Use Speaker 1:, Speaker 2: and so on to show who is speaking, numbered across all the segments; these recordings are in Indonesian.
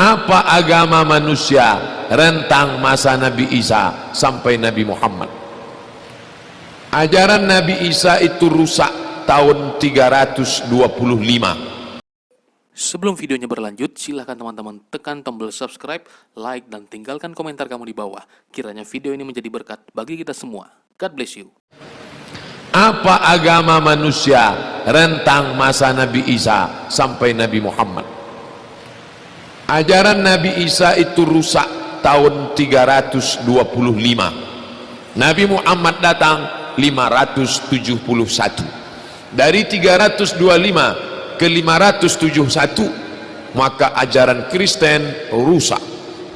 Speaker 1: Apa agama manusia rentang masa Nabi Isa sampai Nabi Muhammad? Ajaran Nabi Isa itu rusak tahun 325.
Speaker 2: Sebelum videonya berlanjut, silahkan teman-teman tekan tombol subscribe, like, dan tinggalkan komentar kamu di bawah. Kiranya video ini menjadi berkat bagi kita semua. God bless you.
Speaker 1: Apa agama manusia rentang masa Nabi Isa sampai Nabi Muhammad? Ajaran Nabi Isa itu rusak tahun 325. Nabi Muhammad datang 571. Dari 325 ke 571, maka ajaran Kristen rusak,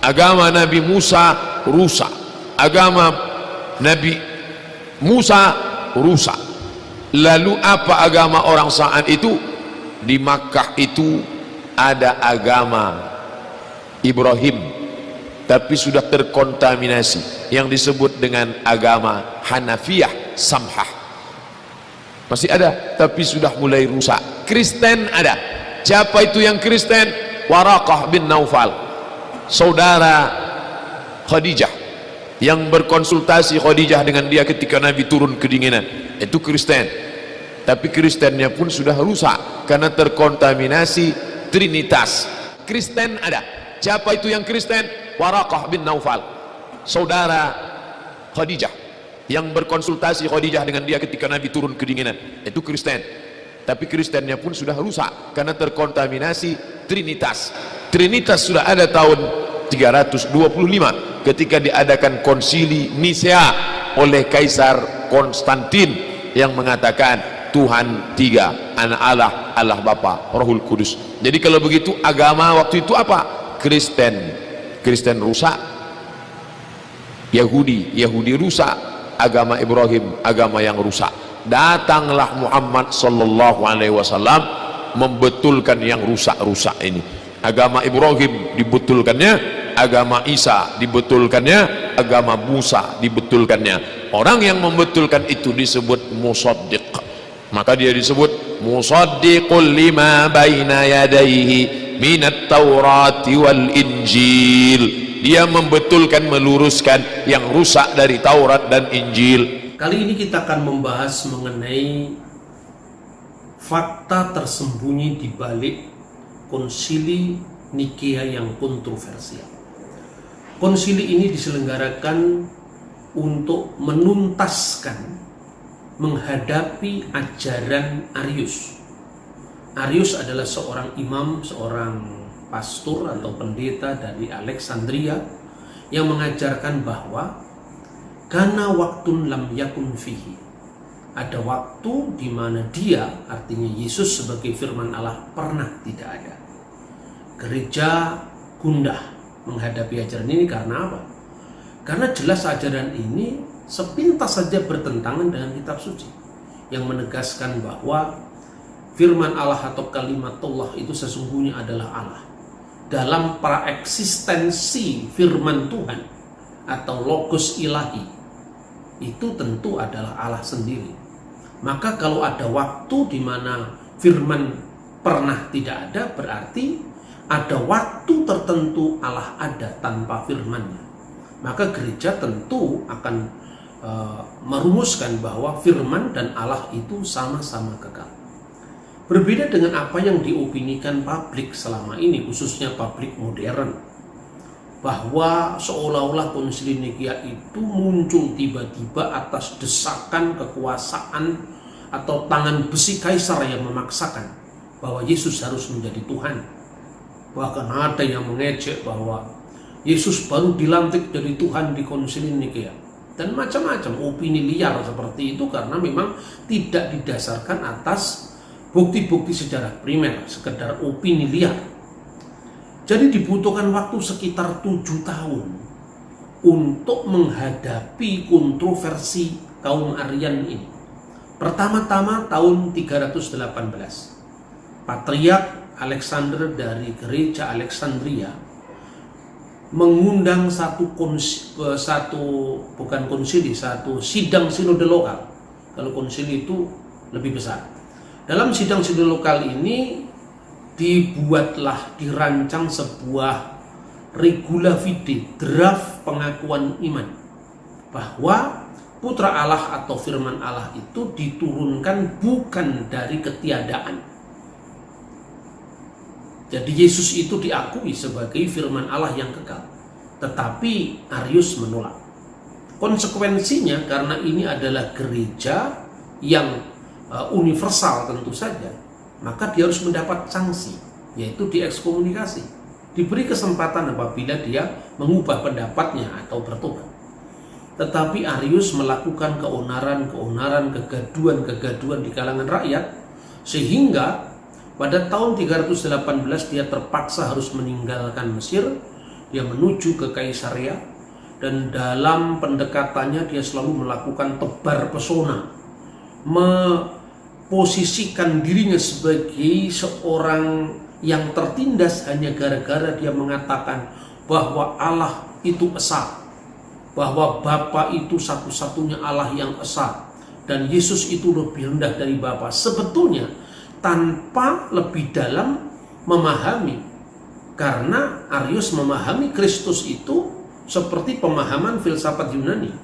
Speaker 1: agama Nabi Musa rusak, agama Nabi Musa rusak. Lalu apa agama orang saat itu? Di Makkah itu ada agama Ibrahim, tapi sudah terkontaminasi yang disebut dengan agama Hanafiyah Samhah. Masih ada, tapi sudah mulai rusak. Kristen ada. Siapa itu yang Kristen? Waraqah bin Naufal, saudara Khadijah, yang berkonsultasi Khadijah dengan dia ketika Nabi turun kedinginan. Itu Kristen. Tapi Kristennya pun sudah rusak karena terkontaminasi Trinitas. Kristen ada. Siapa itu yang Kristen? Waraqah bin Naufal, saudara Khadijah, yang berkonsultasi Khadijah dengan dia ketika Nabi turun kedinginan. Itu Kristen. Tapi Kristennya pun sudah rusak karena terkontaminasi Trinitas. Trinitas sudah ada tahun 325 ketika diadakan konsili Nisea oleh Kaisar Konstantin yang mengatakan Tuhan tiga, anak Allah, Allah Bapa, Rohul Kudus. Jadi kalau begitu agama waktu itu apa? Kristen. Kristen rusak, Yahudi rusak, agama Ibrahim agama yang rusak. Datanglah Muhammad sallallahu alaihi wasallam membetulkan yang rusak-rusak ini. Agama Ibrahim dibetulkannya, agama Isa dibetulkannya, agama Musa dibetulkannya. Orang yang membetulkan itu disebut musaddiq. Maka dia disebut musaddiqul lima baina yadayhi minat Taurati wal Injil. Dia membetulkan, meluruskan yang rusak dari Taurat dan Injil.
Speaker 3: Kali ini kita akan membahas mengenai fakta tersembunyi di balik konsili Nikea yang kontroversial. Konsili ini diselenggarakan untuk menuntaskan, menghadapi ajaran Arius. Arius adalah seorang imam, seorang pastor atau pendeta dari Alexandria yang mengajarkan bahwa kana waktun lam yakun fihi, ada waktu di mana dia, artinya Yesus sebagai firman Allah, pernah tidak ada. Gereja gundah menghadapi ajaran ini karena apa? Karena jelas ajaran ini sepintas saja bertentangan dengan kitab suci yang menegaskan bahwa firman Allah atau kalimatullah itu sesungguhnya adalah Allah. Dalam praeksistensi firman Tuhan atau logos ilahi, itu tentu adalah Allah sendiri. Maka kalau ada waktu di mana firman pernah tidak ada, berarti ada waktu tertentu Allah ada tanpa firmannya. Maka gereja tentu akan merumuskan bahwa firman dan Allah itu sama-sama kekal. Berbeda dengan apa yang diopinikan publik selama ini, khususnya publik modern, bahwa seolah-olah konsili Nikea itu muncul tiba-tiba atas desakan kekuasaan atau tangan besi kaisar yang memaksakan bahwa Yesus harus menjadi Tuhan. Bahkan ada yang mengejek bahwa Yesus baru dilantik jadi Tuhan di konsili Nikea, dan macam-macam opini liar seperti itu karena memang tidak didasarkan atas bukti-bukti sejarah primer, sekedar opini liar. Jadi dibutuhkan waktu sekitar 7 tahun untuk menghadapi kontroversi kaum Arian ini. Pertama-tama tahun 318, Patriark Alexander dari gereja Alexandria mengundang satu sidang sinode lokal. Kalau konsili itu lebih besar. Dalam sidang sinode lokal ini dirancang sebuah regula fide, draft pengakuan iman, bahwa Putra Allah atau firman Allah itu diturunkan bukan dari ketiadaan. Jadi Yesus itu diakui sebagai firman Allah yang kekal, tetapi Arius menolak. Konsekuensinya, karena ini adalah gereja yang universal tentu saja, maka dia harus mendapat sanksi, yaitu diekskomunikasi, diberi kesempatan apabila dia mengubah pendapatnya atau bertobat. Tetapi Arius melakukan keonaran, kegaduan di kalangan rakyat, sehingga pada tahun 318 dia terpaksa harus meninggalkan Mesir. Dia menuju ke Kaisarea, dan dalam pendekatannya dia selalu melakukan tebar pesona, memposisikan dirinya sebagai seorang yang tertindas hanya gara-gara dia mengatakan bahwa Allah itu esa, bahwa Bapa itu satu-satunya Allah yang esa, dan Yesus itu lebih rendah dari Bapa. Sebetulnya tanpa lebih dalam memahami, karena Arius memahami Kristus itu seperti pemahaman filsafat Yunani,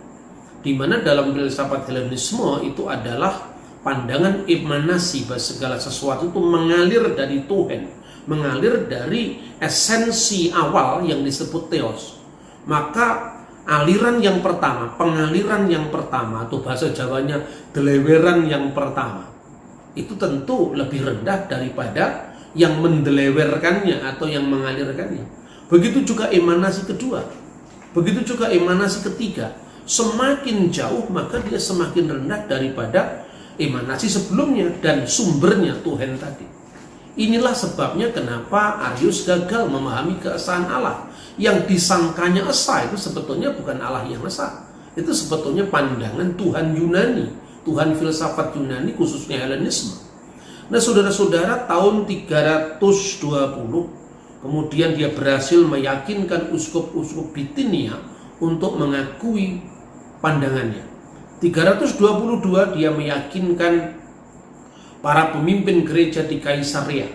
Speaker 3: di mana dalam filsafat Helenisme itu adalah pandangan emanasi, bahwa segala sesuatu itu mengalir dari Tuhan, mengalir dari esensi awal yang disebut theos. Maka aliran yang pertama, pengaliran yang pertama, atau bahasa Jawanya deleweran yang pertama, itu tentu lebih rendah daripada yang mendelewerkannya atau yang mengalirkannya. Begitu juga emanasi kedua, begitu juga emanasi ketiga. Semakin jauh maka dia semakin rendah daripada emanasi sebelumnya dan sumbernya Tuhan tadi. Inilah sebabnya kenapa Arius gagal memahami keesaan Allah. Yang disangkanya esa itu sebetulnya bukan Allah yang esa. Itu sebetulnya pandangan Tuhan Yunani, Tuhan filsafat Yunani, khususnya Helenisme. Nah, saudara-saudara, tahun 320 kemudian dia berhasil meyakinkan uskup-uskup Bitinia untuk mengakui pandangannya. 322 dia meyakinkan para pemimpin gereja di Kaisarea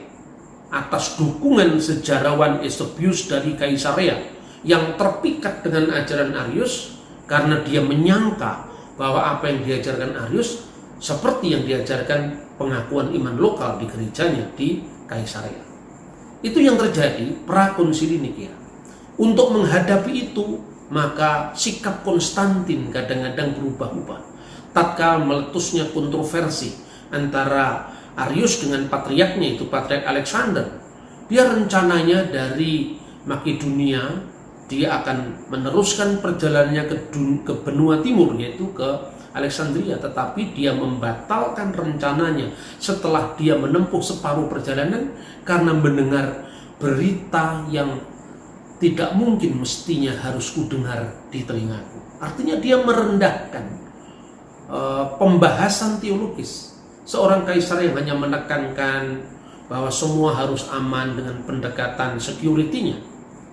Speaker 3: atas dukungan sejarawan Eusebius dari Kaisarea yang terpikat dengan ajaran Arius, karena dia menyangka bahwa apa yang diajarkan Arius seperti yang diajarkan pengakuan iman lokal di gerejanya di Kaisarea. Itu yang terjadi prakonsili Nikea. Untuk menghadapi itu, maka sikap Konstantin kadang-kadang berubah-ubah. Tatkala meletusnya kontroversi antara Arius dengan patriarknya, itu Patriark Alexander, dia rencananya dari Makedonia dia akan meneruskan perjalanannya ke benua timur, yaitu ke Alexandria, tetapi dia membatalkan rencananya setelah dia menempuh separuh perjalanan karena mendengar berita yang tidak mungkin mestinya harus kudengar di telingaku. Artinya dia merendahkan pembahasan teologis. Seorang kaisar yang hanya menekankan bahwa semua harus aman dengan pendekatan security-nya.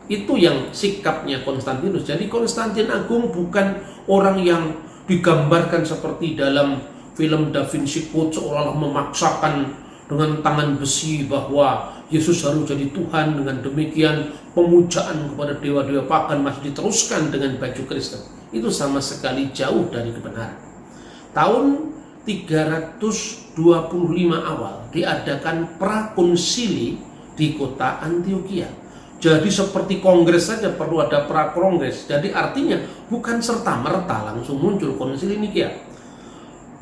Speaker 3: Itu yang sikapnya Konstantinus. Jadi Konstantin Agung bukan orang yang digambarkan seperti dalam film Da Vinci Code, seolah-olah memaksakan dengan tangan besi bahwa Yesus harus jadi Tuhan. Dengan demikian pemujaan kepada dewa-dewa pagan masih diteruskan dengan baju Kristen. Itu sama sekali jauh dari kebenaran. Tahun 325 awal diadakan prakonsili di kota Antioquia. Jadi seperti kongres saja perlu ada prakongres. Jadi artinya bukan serta-merta langsung muncul konsili Nikea.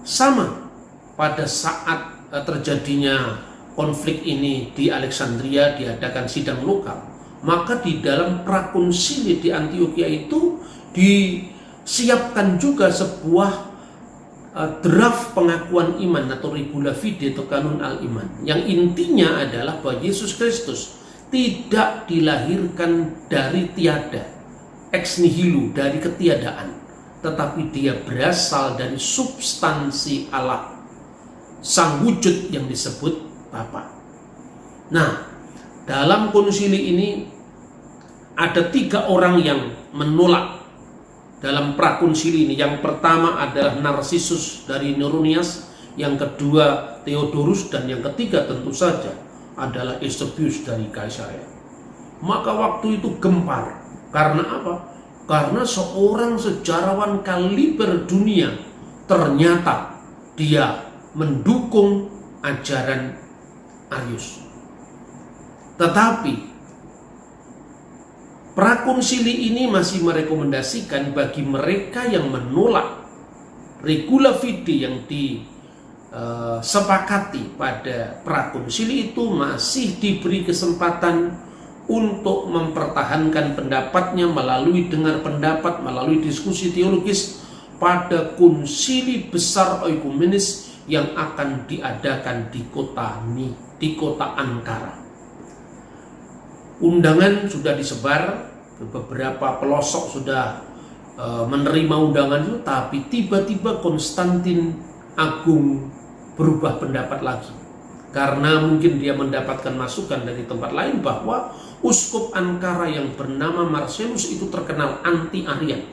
Speaker 3: Sama pada saat terjadinya konflik ini di Alexandria diadakan sidang lokal. Maka di dalam prakonsili di Antioquia itu disiapkan juga sebuah draft pengakuan iman atau regula fide atau kanun al-iman, yang intinya adalah bahwa Yesus Kristus tidak dilahirkan dari tiada, ex nihilo, dari ketiadaan, tetapi dia berasal dari substansi Allah, sang wujud yang disebut Bapa. Nah, dalam konsili ini ada 3 orang yang menolak dalam prakonsili ini. Yang pertama adalah Narsisus dari Neronias, yang kedua Theodorus, dan yang ketiga tentu saja adalah Eusebius dari Kaisarea. Maka waktu itu gempar. Karena apa? Karena seorang sejarawan kaliber dunia ternyata dia mendukung ajaran Arius. Tetapi prakonsili ini masih merekomendasikan bagi mereka yang menolak regula fide yang disepakati pada prakonsili itu masih diberi kesempatan untuk mempertahankan pendapatnya melalui dengar pendapat, melalui diskusi teologis pada konsili besar ekumenis yang akan diadakan di kota Ankara. Undangan sudah disebar, beberapa pelosok sudah menerima undangan itu, tapi tiba-tiba Konstantin Agung berubah pendapat lagi. Karena mungkin dia mendapatkan masukan dari tempat lain bahwa uskup Ankara yang bernama Marcellus itu terkenal anti-Arian.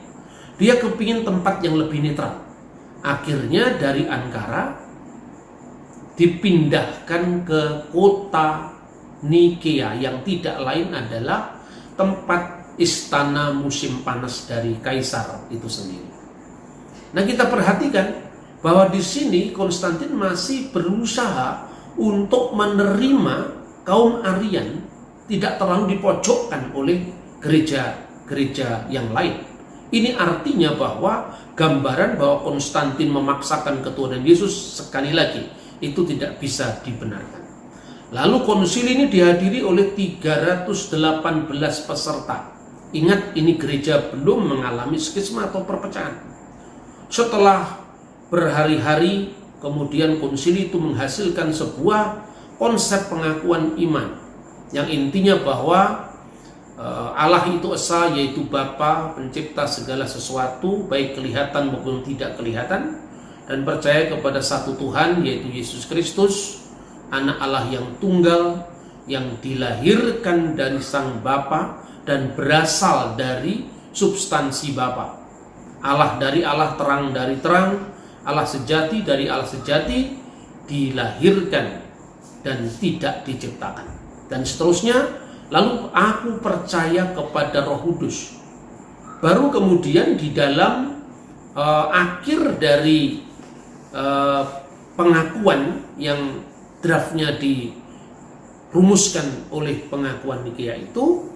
Speaker 3: Dia kepingin tempat yang lebih netral. Akhirnya dari Ankara dipindahkan ke kota Nikea yang tidak lain adalah tempat istana musim panas dari kaisar itu sendiri. Nah, kita perhatikan bahwa di sini Konstantin masih berusaha untuk menerima kaum Arian tidak terlalu dipojokkan oleh gereja-gereja yang lain. Ini artinya bahwa gambaran bahwa Konstantin memaksakan ketuhanan Yesus sekali lagi itu tidak bisa dibenarkan. Lalu konsili ini dihadiri oleh 318 peserta. Ingat, ini gereja belum mengalami skisma atau perpecahan. Setelah berhari-hari, kemudian konsili itu menghasilkan sebuah konsep pengakuan iman yang intinya bahwa Allah itu esa, yaitu Bapa, pencipta segala sesuatu, baik kelihatan maupun tidak kelihatan, dan percaya kepada satu Tuhan, yaitu Yesus Kristus, anak Allah yang tunggal, yang dilahirkan dari Sang Bapa dan berasal dari substansi Bapa. Allah dari Allah, terang dari terang, Allah sejati dari Allah sejati, dilahirkan dan tidak diciptakan. Dan seterusnya. Lalu aku percaya kepada Roh Kudus. Baru kemudian di dalam akhir dari pengakuan yang draftnya dirumuskan oleh pengakuan Nikea itu,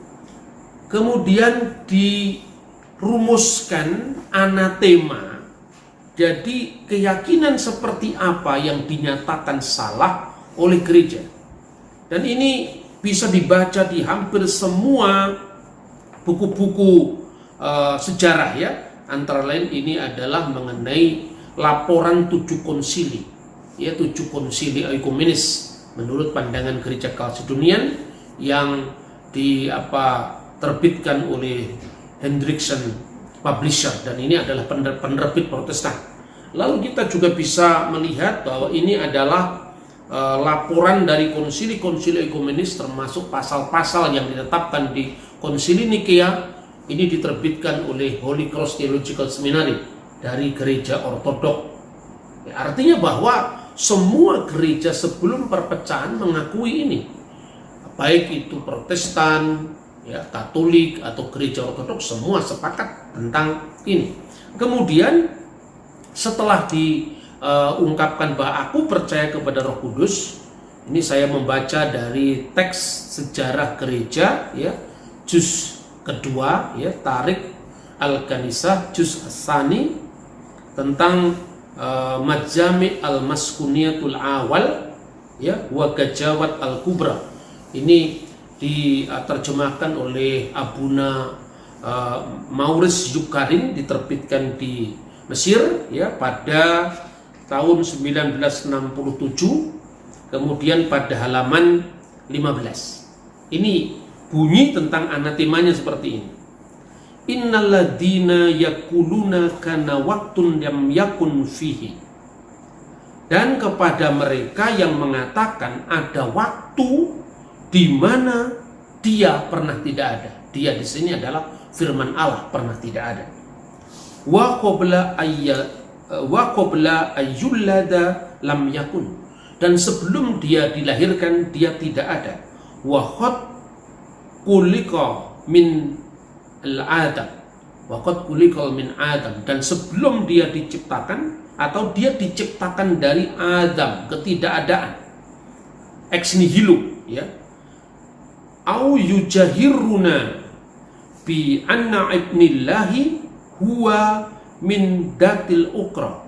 Speaker 3: kemudian dirumuskan anatema. Jadi keyakinan seperti apa yang dinyatakan salah oleh gereja. Dan ini bisa dibaca di hampir semua buku-buku sejarah ya. Antara lain ini adalah mengenai laporan 7 konsili. Ya, 7 konsili ekumenis menurut pandangan gereja Kalsedonian yang terbitkan oleh Hendrickson Publisher, dan ini adalah penerbit Protestan. Lalu kita juga bisa melihat bahwa ini adalah laporan dari konsili-konsili ekumenis, termasuk pasal-pasal yang ditetapkan di konsili Nikea. Ini diterbitkan oleh Holy Cross Theological Seminary dari gereja ortodok. Artinya bahwa semua gereja sebelum perpecahan mengakui ini, baik itu Protestan, ya, Katolik atau gereja ortodoks, semua sepakat tentang ini. Kemudian setelah diungkapkan bahwa aku percaya kepada Roh Kudus, ini saya membaca dari teks sejarah gereja, ya, juz kedua, ya, Tarik Al-Kanisah juz As-Sani, tentang Majami Al-Maskuniyatul Awal, ya, wa Gajawat Al-Kubra. Ini diterjemahkan oleh Abuna Maurice Yukarin, diterbitkan di Mesir, ya, pada tahun 1967, kemudian pada halaman 15. Ini bunyi tentang anatemanya seperti ini. Innalladzina yakuluna kana waktun yam yakun fihi. Dan kepada mereka yang mengatakan ada waktu di mana dia pernah tidak ada. Dia di sini adalah firman Allah, pernah tidak ada. Wa qabla ayyullada lam yakun. Dan sebelum dia dilahirkan dia tidak ada. Wa kulika min al-adam, waqad kulika min Adam, dan sebelum dia diciptakan atau dia diciptakan dari Adam, ketidakadaan, ex nihilo, ya. Au yujahiruna bi anna ibnillahi huwa min datil ukra,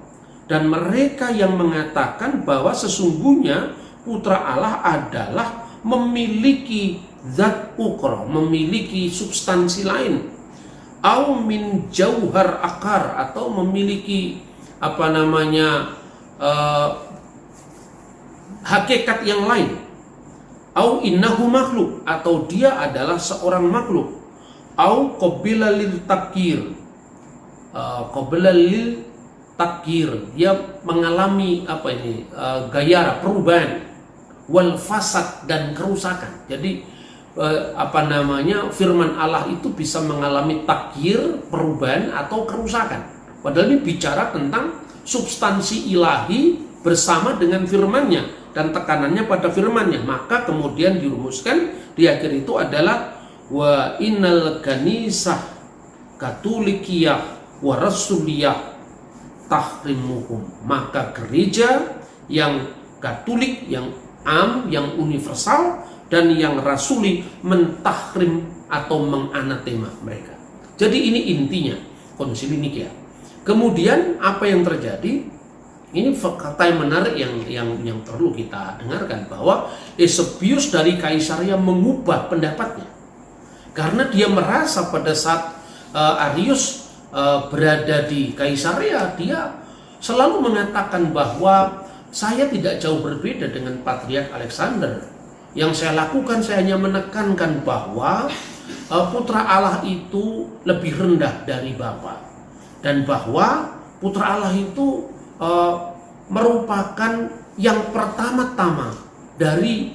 Speaker 3: dan mereka yang mengatakan bahwa sesungguhnya putra Allah adalah memiliki zat ukra, memiliki substansi lain, au min jauhar akar, atau memiliki hakikat yang lain, au innahu makhluk, atau dia adalah seorang makhluk, au qabila lil takir, dia mengalami gayara, perubahan, wal fasad, dan kerusakan. Jadi firman Allah itu bisa mengalami takyir, perubahan atau kerusakan. Padahal ini bicara tentang substansi ilahi bersama dengan firman-Nya dan tekanannya pada firman-Nya. Maka kemudian dirumuskan di akhir itu adalah wa innal kanisah katolikiyah wa rasuliyah tahrimuhum. Maka gereja yang Katolik, yang yang universal, dan yang rasuli mentahrim atau menganatema mereka. Jadi ini intinya Konsili Nikea. Kemudian apa yang terjadi? Ini kata yang menarik yang perlu kita dengarkan, bahwa Eusebius dari Kaisaria mengubah pendapatnya karena dia merasa pada saat Arius berada di Kaisaria, dia selalu mengatakan bahwa saya tidak jauh berbeda dengan Patriark Alexander. Yang saya lakukan, saya hanya menekankan bahwa putra Allah itu lebih rendah dari Bapa, dan bahwa putra Allah itu merupakan yang pertama-tama dari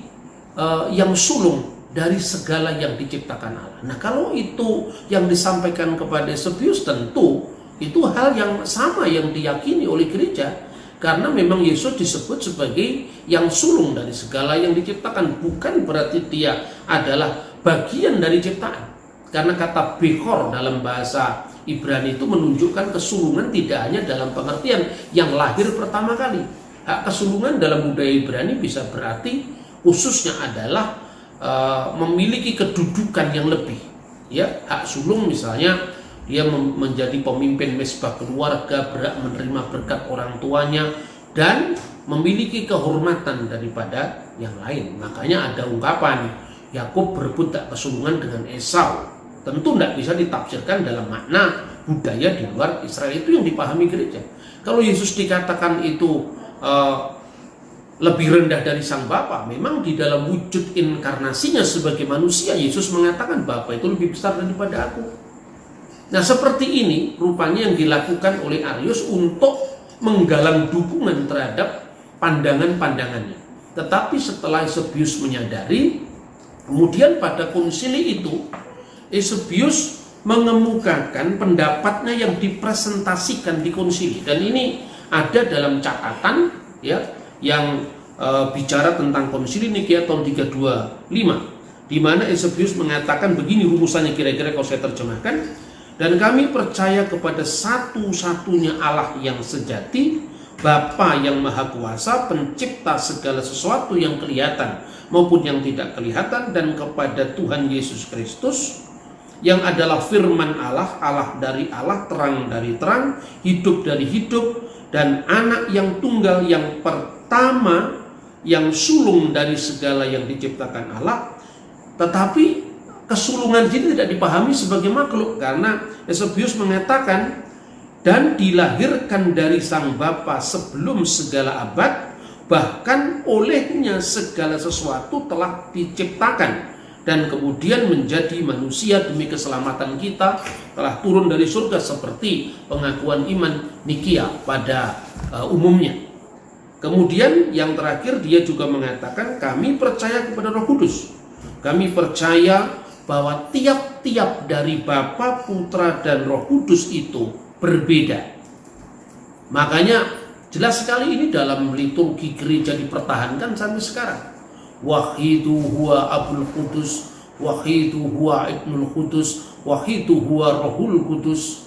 Speaker 3: yang sulung dari segala yang diciptakan Allah. Nah, kalau itu yang disampaikan kepada Eusebius, tentu itu hal yang sama yang diyakini oleh gereja. Karena memang Yesus disebut sebagai yang sulung dari segala yang diciptakan. Bukan berarti dia adalah bagian dari ciptaan. Karena kata Bechor dalam bahasa Ibrani itu menunjukkan kesulungan tidak hanya dalam pengertian yang lahir pertama kali. Hak kesulungan dalam budaya Ibrani bisa berarti khususnya adalah memiliki kedudukan yang lebih. Ya, hak sulung misalnya dia menjadi pemimpin mesbah keluarga, berhak menerima berkat orang tuanya, dan memiliki kehormatan daripada yang lain. Makanya ada ungkapan Yakub berebut hak kesulungan dengan Esau. Tentu tidak bisa ditafsirkan dalam makna budaya di luar Israel. Itu yang dipahami gereja. Kalau Yesus dikatakan itu lebih rendah dari sang Bapa, memang di dalam wujud inkarnasinya sebagai manusia, Yesus mengatakan Bapa itu lebih besar daripada aku. Nah, seperti ini rupanya yang dilakukan oleh Arius untuk menggalang dukungan terhadap pandangan-pandangannya. Tetapi setelah Eusebius menyadari, kemudian pada konsili itu Eusebius mengemukakan pendapatnya yang dipresentasikan di konsili, dan ini ada dalam catatan ya yang bicara tentang Konsili Nikea tahun 325, di mana Eusebius mengatakan begini rumusannya, kira-kira kalau saya terjemahkan: dan kami percaya kepada satu-satunya Allah yang sejati, Bapa yang Maha Kuasa, pencipta segala sesuatu yang kelihatan maupun yang tidak kelihatan, dan kepada Tuhan Yesus Kristus yang adalah firman Allah, Allah dari Allah, terang dari terang, hidup dari hidup, dan anak yang tunggal yang pertama, yang sulung dari segala yang diciptakan Allah. Tetapi kesulungan ini tidak dipahami sebagai makhluk, karena Eusebius mengatakan dan dilahirkan dari sang Bapa sebelum segala abad, bahkan olehnya segala sesuatu telah diciptakan, dan kemudian menjadi manusia demi keselamatan kita, telah turun dari surga seperti pengakuan iman Nikea pada umumnya. Kemudian yang terakhir dia juga mengatakan kami percaya kepada Roh Kudus. Kami percaya bahwa tiap-tiap dari Bapa, Putra, dan Roh Kudus itu berbeda. Makanya jelas sekali ini dalam liturgi gereja dipertahankan sampai sekarang. Wahidu huwa abul kudus wahidu huwa ibnul qudus, wahidu huwa rohul kudus.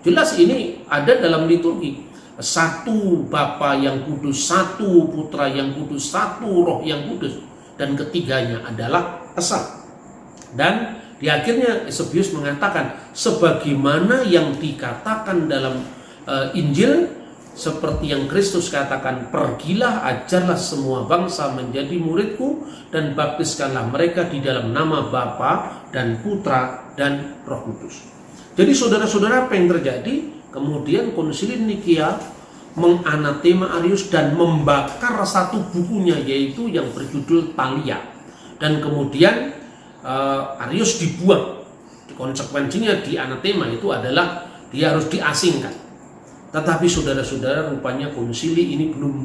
Speaker 3: Jelas ini ada dalam liturgi. Satu Bapa yang kudus, satu Putra yang kudus, satu Roh yang kudus, dan ketiganya adalah esa. Dan di akhirnya Eusebius mengatakan sebagaimana yang dikatakan dalam Injil, seperti yang Kristus katakan, pergilah ajarlah semua bangsa menjadi muridku dan baptiskanlah mereka di dalam nama Bapa dan Putra dan Roh Kudus. Jadi saudara-saudara, apa yang terjadi? Kemudian Konsili Nikea menganatema Arius dan membakar satu bukunya, yaitu yang berjudul Thalia. Dan kemudian Arius dibuang. Konsekuensinya di anatema itu adalah dia harus diasingkan. Tetapi saudara-saudara, rupanya konsili ini belum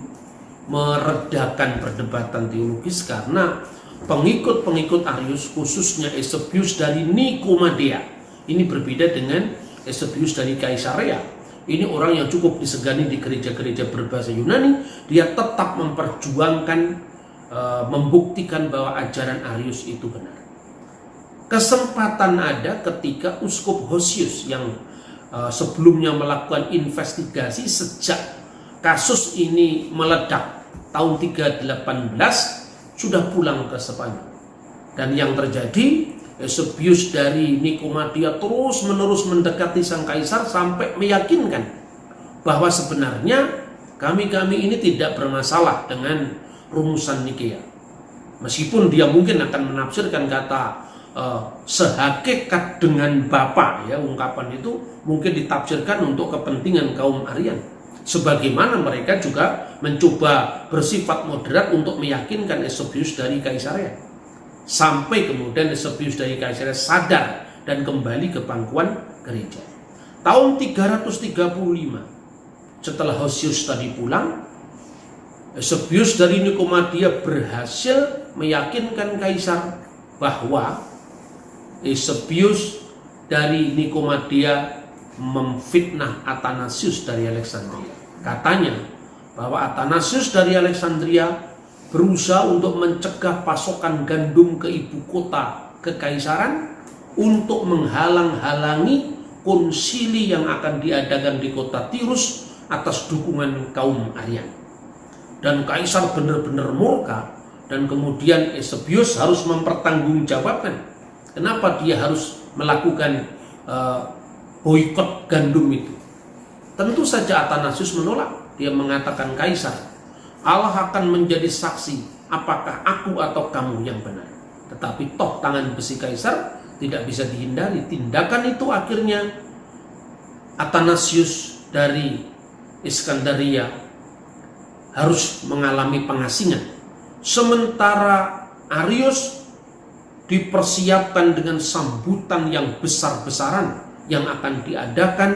Speaker 3: meredakan perdebatan teologis, karena pengikut-pengikut Arius, khususnya Eusebius dari Nikomadea, ini berbeda dengan Eusebius dari Kaisarea. Ini orang yang cukup disegani di gereja-gereja berbahasa Yunani. Dia tetap memperjuangkan, membuktikan bahwa ajaran Arius itu benar. Kesempatan ada ketika Uskup Hosius yang sebelumnya melakukan investigasi sejak kasus ini meledak tahun 318, sudah pulang ke Spanyol. Dan yang terjadi, Eusebius dari Nikomadea terus-menerus mendekati sang kaisar sampai meyakinkan bahwa sebenarnya kami ini tidak bermasalah dengan rumusan Nikea. Meskipun dia mungkin akan menafsirkan kata sehakikat dengan Bapa, ya, ungkapan itu mungkin ditafsirkan untuk kepentingan kaum Arian. Sebagaimana mereka juga mencoba bersifat moderat untuk meyakinkan Eusebius dari Kaisarea. Sampai kemudian Eusebius dari Kaisarea sadar dan kembali ke pangkuan gereja. Tahun 335 setelah Hosius tadi pulang, Eusebius dari Nikomadea berhasil meyakinkan kaisar bahwa Eusebius dari Nikomadea memfitnah Athanasius dari Alexandria. Katanya bahwa Athanasius dari Alexandria berusaha untuk mencegah pasokan gandum ke ibu kota kekaisaran untuk menghalang-halangi konsili yang akan diadakan di kota Tirus atas dukungan kaum Arian. Dan kaisar benar-benar murka, dan kemudian Eusebius harus mempertanggungjawabkan kenapa dia harus melakukan boikot gandum itu. Tentu saja Athanasius menolak. Dia mengatakan, kaisar, Allah akan menjadi saksi apakah aku atau kamu yang benar. Tetapi toh tangan besi kaisar tidak bisa dihindari. Tindakan itu akhirnya Athanasius dari Iskandaria harus mengalami pengasingan. Sementara Arius dipersiapkan dengan sambutan yang besar-besaran yang akan diadakan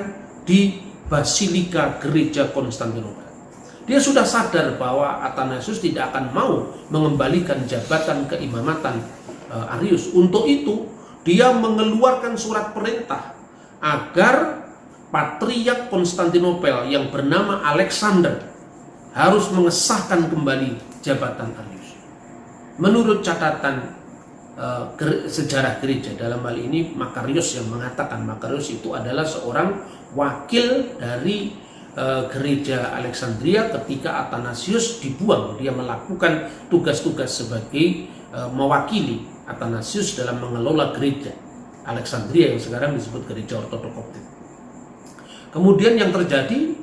Speaker 3: di Basilika Gereja Konstantinopel. Dia sudah sadar bahwa Athanasius tidak akan mau mengembalikan jabatan keimamatan Arius. Untuk itu, dia mengeluarkan surat perintah agar Patriark Konstantinopel yang bernama Alexander harus mengesahkan kembali jabatan Arius. Menurut catatan sejarah gereja, dalam hal ini Makarios yang mengatakan, Makarios itu adalah seorang wakil dari gereja Alexandria ketika Athanasius dibuang. Dia melakukan tugas-tugas sebagai mewakili Athanasius dalam mengelola gereja Alexandria yang sekarang disebut gereja Ortodok Koptik. Kemudian yang terjadi,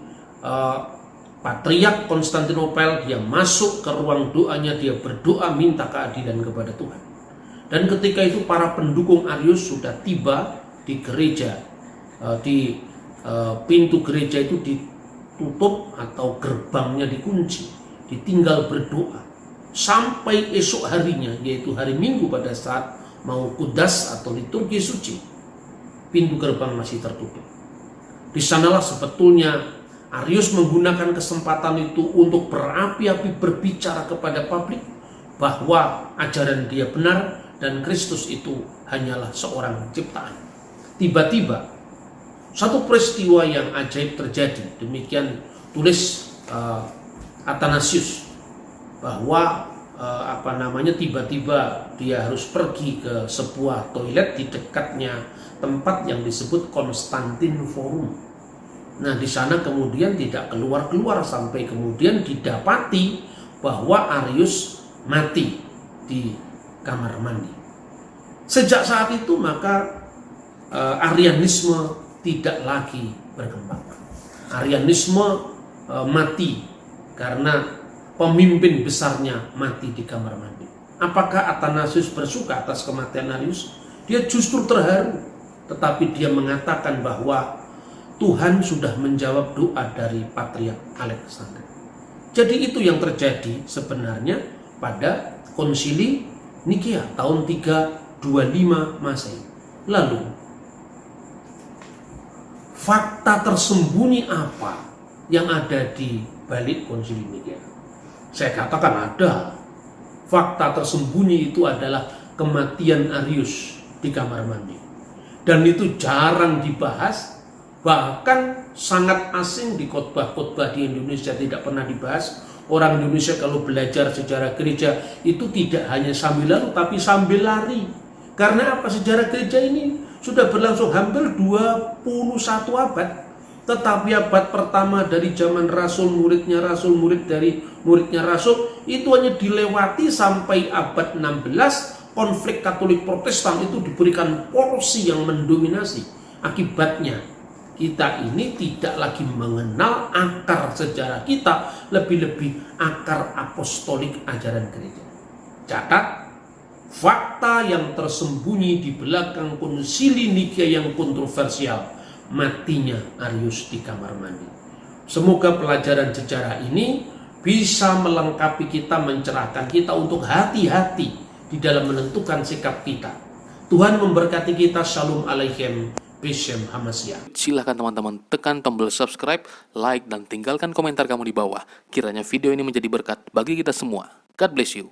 Speaker 3: Patriark Konstantinopel dia masuk ke ruang doanya, dia berdoa minta keadilan kepada Tuhan. Dan ketika itu para pendukung Arius sudah tiba di gereja, di pintu gereja itu ditutup atau gerbangnya dikunci, ditinggal berdoa sampai esok harinya, yaitu hari Minggu pada saat mau kudas atau liturgi suci, pintu gerbang masih tertutup. Di sanalah sebetulnya Arius menggunakan kesempatan itu untuk berapi-api berbicara kepada publik bahwa ajaran dia benar dan Kristus itu hanyalah seorang ciptaan. Tiba-tiba satu peristiwa yang ajaib terjadi. Demikian tulis Athanasius, bahwa tiba-tiba dia harus pergi ke sebuah toilet di dekatnya tempat yang disebut Konstantin Forum. Nah, di sana kemudian tidak keluar-keluar sampai kemudian didapati bahwa Arius mati di kamar mandi. Sejak saat itu maka Arianisme tidak lagi berkembang. Arianisme mati karena pemimpin besarnya mati di kamar mandi. Apakah Athanasius bersuka atas kematian Arius? Dia justru terharu, tetapi dia mengatakan bahwa Tuhan sudah menjawab doa dari Patriark Alexander. Jadi itu yang terjadi sebenarnya pada Konsili Nikea tahun 325 Masehi. Lalu fakta tersembunyi apa yang ada di balik Konsili Nikea? Saya katakan ada. Fakta tersembunyi itu adalah kematian Arius di kamar mandi. Dan itu jarang dibahas, bahkan sangat asing di khotbah-khotbah di Indonesia, tidak pernah dibahas. Orang Indonesia kalau belajar sejarah gereja itu tidak hanya sambil lalu tapi sambil lari. Karena apa? Sejarah gereja ini sudah berlangsung hampir 21 abad. Tetapi abad pertama dari zaman Rasul, muridnya Rasul, murid dari muridnya Rasul, itu hanya dilewati sampai abad 16, konflik Katolik Protestan itu diberikan porsi yang mendominasi. Akibatnya, kita ini tidak lagi mengenal akar sejarah kita, lebih-lebih akar apostolik ajaran gereja. Catat, fakta yang tersembunyi di belakang Konsili Nikea yang kontroversial, matinya Arius di kamar mandi. Semoga pelajaran sejarah ini bisa melengkapi kita, mencerahkan kita untuk hati-hati di dalam menentukan sikap kita. Tuhan memberkati kita. Shalom Aleichem. Beshem Hamasya.
Speaker 2: Silahkan teman-teman tekan tombol subscribe, like, dan tinggalkan komentar kamu di bawah. Kiranya video ini menjadi berkat bagi kita semua. God bless you.